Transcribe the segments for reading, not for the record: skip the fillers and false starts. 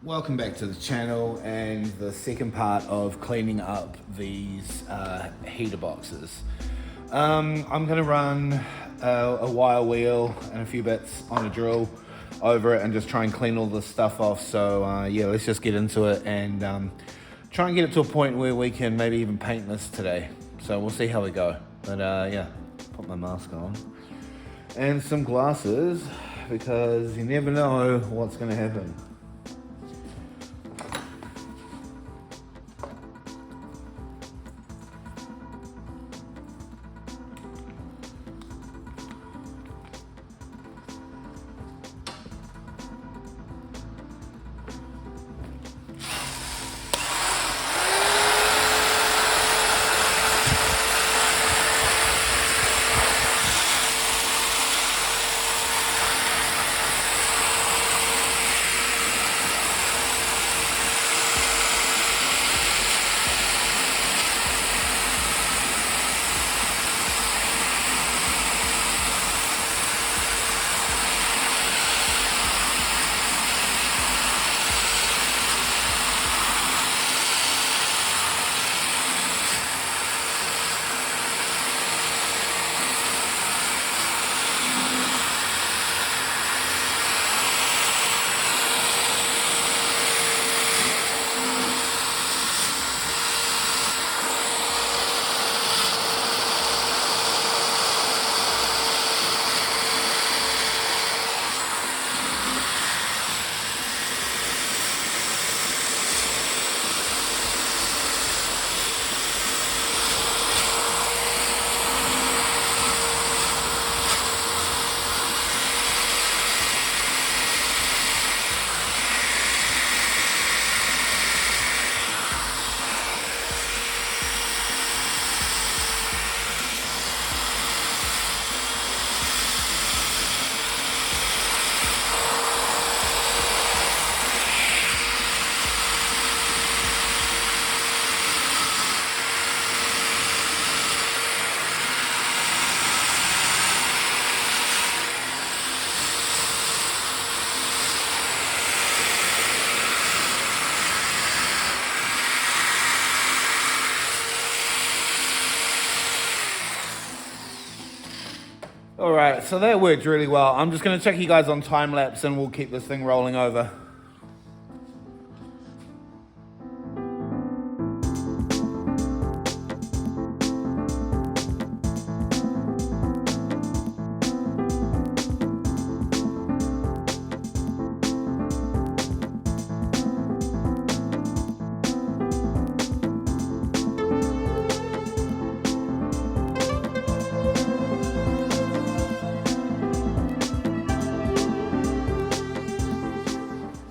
Welcome back to the channel and the second part of cleaning up these heater boxes. I'm going to run a wire wheel and a few bits on a drill over it and just try and clean all this stuff off. So yeah, let's just get into it and try and get it to a point where we can maybe even paint this today. So we'll see how we go. But yeah, put my mask on and some glasses because you never know what's going to happen. All right, so that worked really well. I'm just gonna check you guys on time lapse and we'll keep this thing rolling over.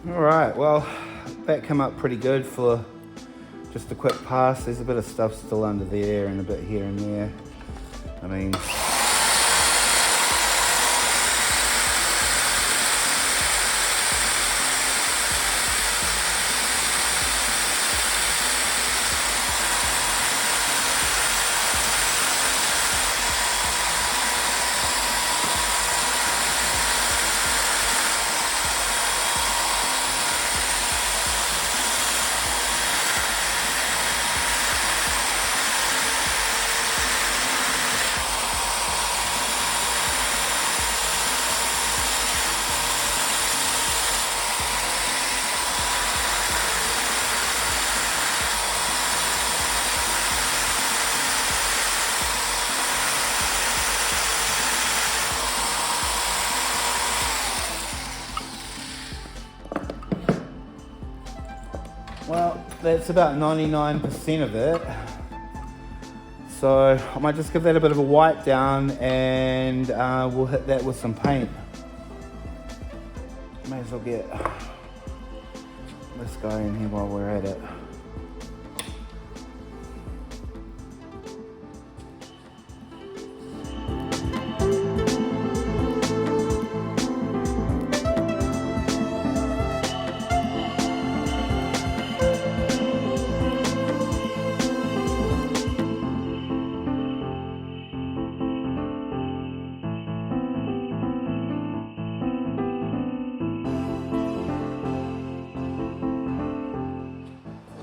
All right, well, that came up pretty good for just a quick pass. There's a bit of stuff still under there and a bit here and there. I mean, well, that's about 99% of it. So I might just give that a bit of a wipe down and we'll hit that with some paint. May as well get this guy in here while we're at it.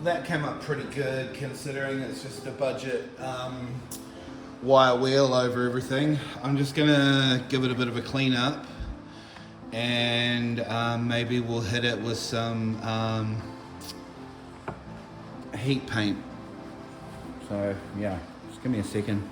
that came up pretty good considering it's just a budget wire wheel over everything. I'm just gonna give it a bit of a clean up, and maybe we'll hit it with some heat paint. So yeah, just give me a second.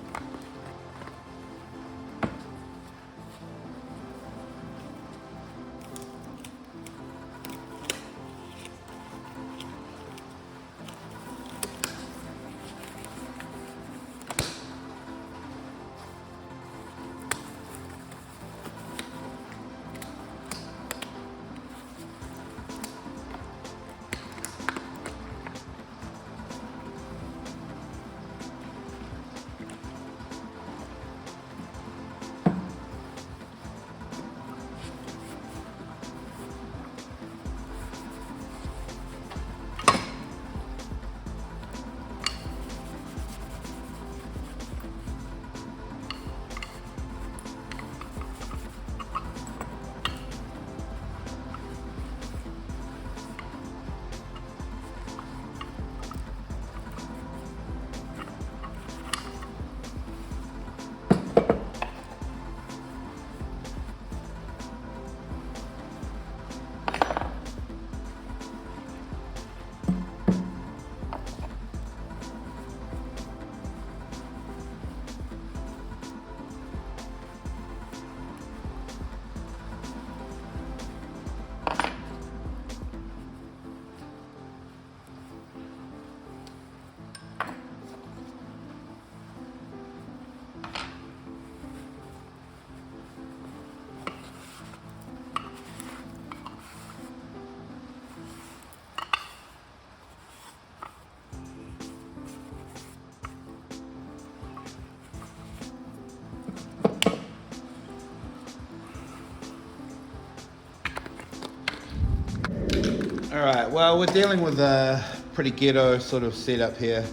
Alright, well, we're dealing with a pretty ghetto sort of setup here.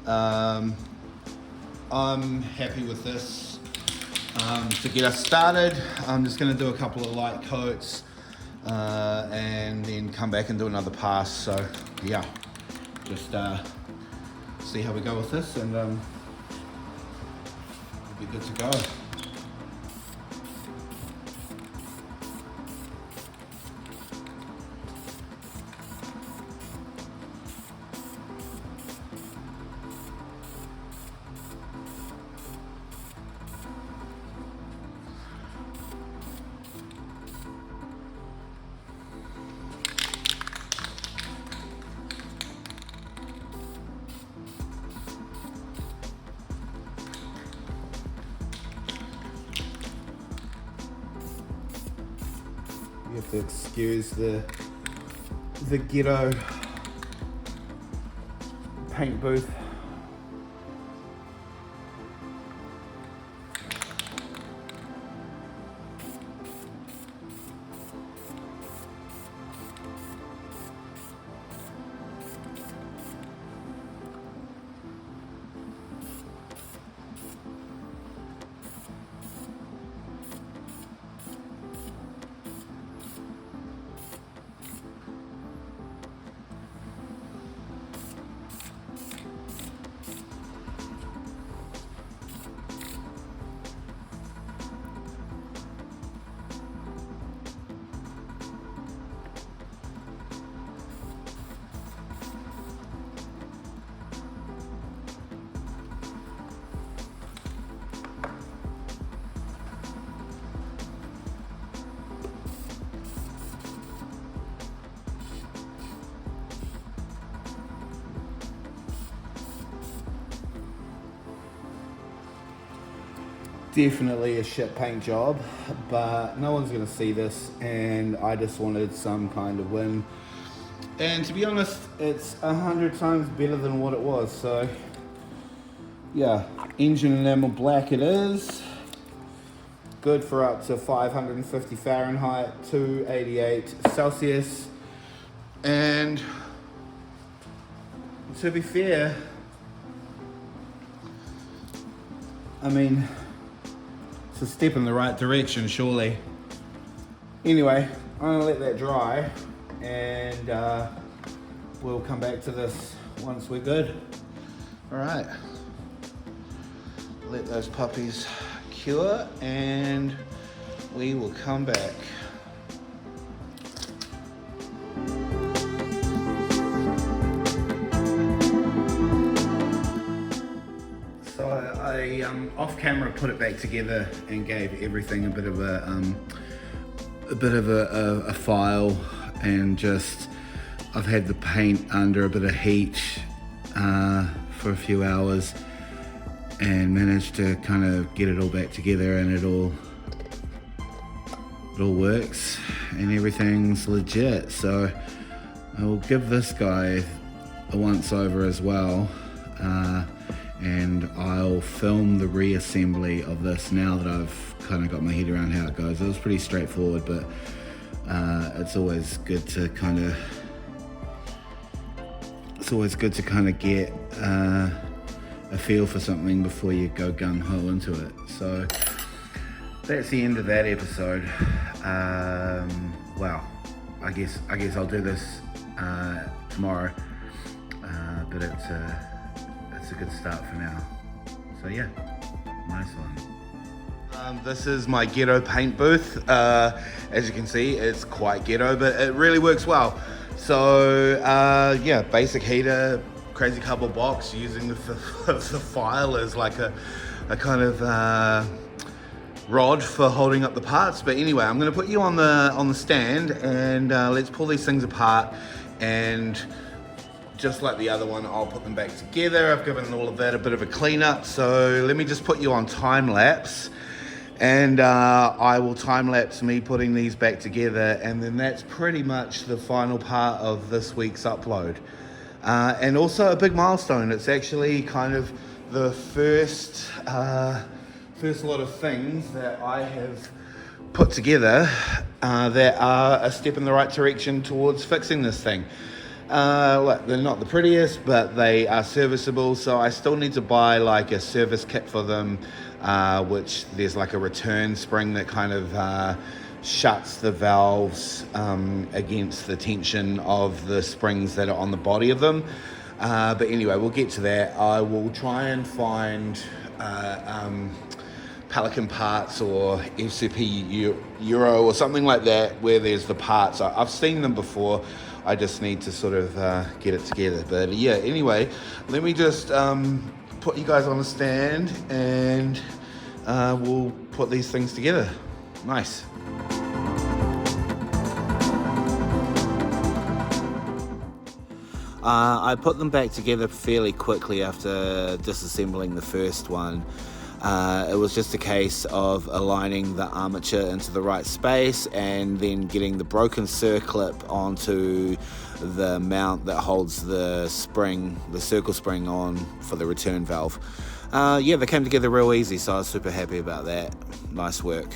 I'm happy with this. To get us started, I'm just going to do a couple of light coats and then come back and do another pass. So yeah, just see how we go with this, and we'll be good to go. You have to excuse the ghetto paint booth. Definitely a shit paint job, but no one's gonna see this, and I just wanted some kind of win. And to be honest, it's 100 times better than what it was. So yeah, engine enamel black it is. Good for up to 550 Fahrenheit, 288 Celsius. And to be fair, I mean, it's a step in the right direction, surely. Anyway, I'm gonna let that dry, and we'll come back to this once we're good. All right, let those puppies cure and we will come back. So I off camera put it back together and gave everything a bit of a file, and just I've had the paint under a bit of heat for a few hours and managed to kind of get it all back together, and it all works and everything's legit. So I will give this guy a once over as well, and I'll film the reassembly of this now that I've kind of got my head around how it goes. It was pretty straightforward, but it's always good to kind of get a feel for something before you go gung-ho into it. So that's the end of that episode. Well, I guess I'll do this tomorrow, but it's a good start for now. So yeah, nice one. This is my ghetto paint booth. As you can see, it's quite ghetto, but it really works well. So yeah, basic heater, crazy cardboard box, using the file as like a kind of rod for holding up the parts. But anyway, I'm going to put you on the stand, and let's pull these things apart. And just like the other one, I'll put them back together. I've given all of that a bit of a clean up. So let me just put you on time lapse, and I will time lapse me putting these back together, and then that's pretty much the final part of this week's upload. And also a big milestone. It's actually kind of the first lot of things that I have put together that are a step in the right direction towards fixing this thing. They're not the prettiest, but they are serviceable, so I still need to buy like a service kit for them, which there's like a return spring that kind of shuts the valves against the tension of the springs that are on the body of them. But anyway, we'll get to that. I will try and find Pelican parts or FCP Euro or something like that where there's the parts. I've seen them before. I just need to sort of get it together. But yeah, anyway, let me just put you guys on the stand, and we'll put these things together. Nice. I put them back together fairly quickly after disassembling the first one. It was just a case of aligning the armature into the right space and then getting the broken circlip onto the mount that holds the spring, the circle spring on for the return valve. Yeah, they came together real easy, so I was super happy about that. Nice work.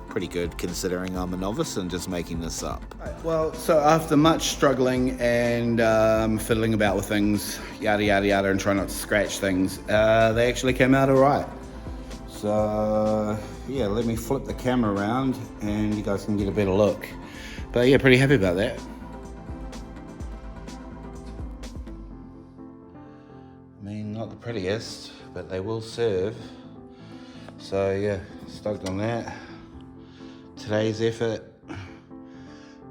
Pretty good considering I'm a novice and just making this up. Well, so after much struggling and fiddling about with things, yada yada yada, and trying not to scratch things, they actually came out alright. So yeah, let me flip the camera around and you guys can get a better look. But yeah, pretty happy about that. I mean, not the prettiest, but they will serve. So yeah, stoked on that. Today's effort,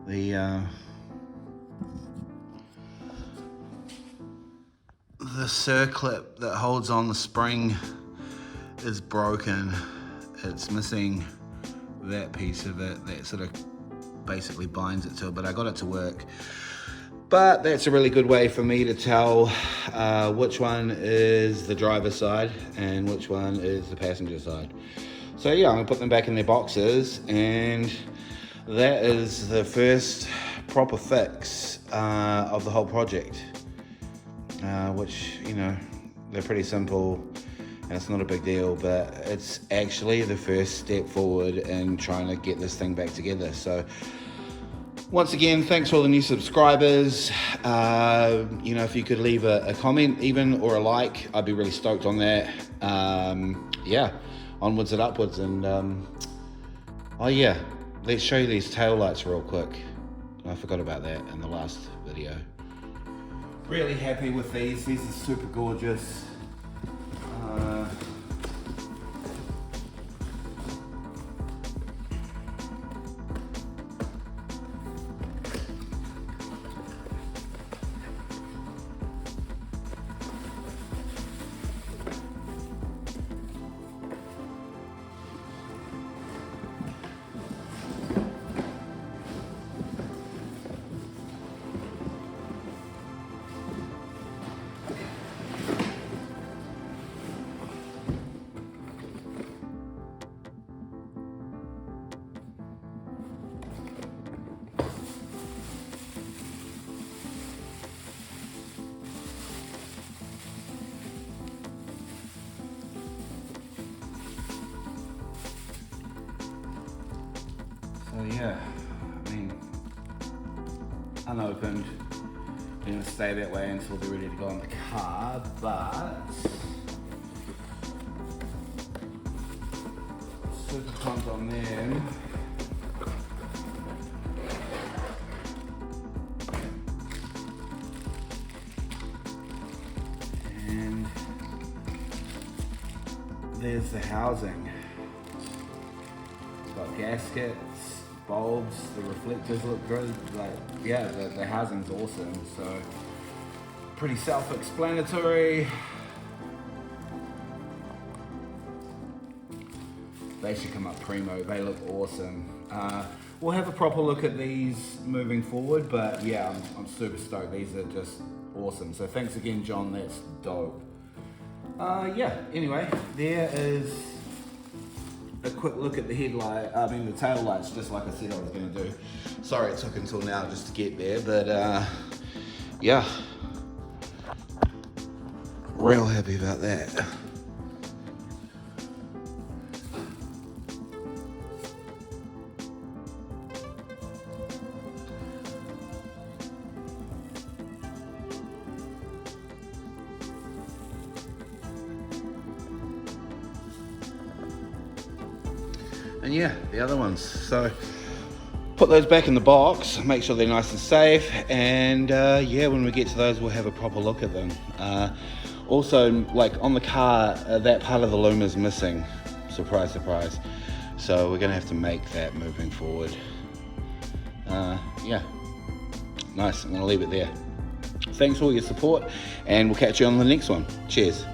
the circlip that holds on the spring is broken. It's missing that piece of it that sort of basically binds it to it, but I got it to work. But that's a really good way for me to tell which one is the driver's side and which one is the passenger side. So yeah, I'm gonna put them back in their boxes, and that is the first proper fix of the whole project, which, you know, they're pretty simple and it's not a big deal, but it's actually the first step forward in trying to get this thing back together. So once again, thanks for all the new subscribers. You know, if you could leave a comment even, or a like, I'd be really stoked on that. Yeah, onwards and upwards. And oh yeah, let's show you these tail lights real quick. I forgot about that in the last video. Really happy with these. These are super gorgeous. So yeah, I mean, unopened, you're gonna stay that way until they're ready to go in the car, but super pumped on them. And there's the housing. It's got gaskets, bulbs, the reflectors look good. Like, yeah, the housing's awesome. So pretty self-explanatory. They should come up primo. They look awesome. We'll have a proper look at these moving forward, but yeah, I'm super stoked. These are just awesome. So thanks again, John. That's dope. Yeah. Anyway, there is a quick look at the the tail lights, just like I said I was going to do. Sorry it took until now just to get there, but yeah, real happy about that. And yeah, the other ones. So put those back in the box, make sure they're nice and safe, and yeah, when we get to those we'll have a proper look at them. Also, like on the car, that part of the loom is missing. Surprise, surprise. So we're gonna have to make that moving forward. Yeah, nice. I'm gonna leave it there. Thanks for all your support, and we'll catch you on the next one. Cheers.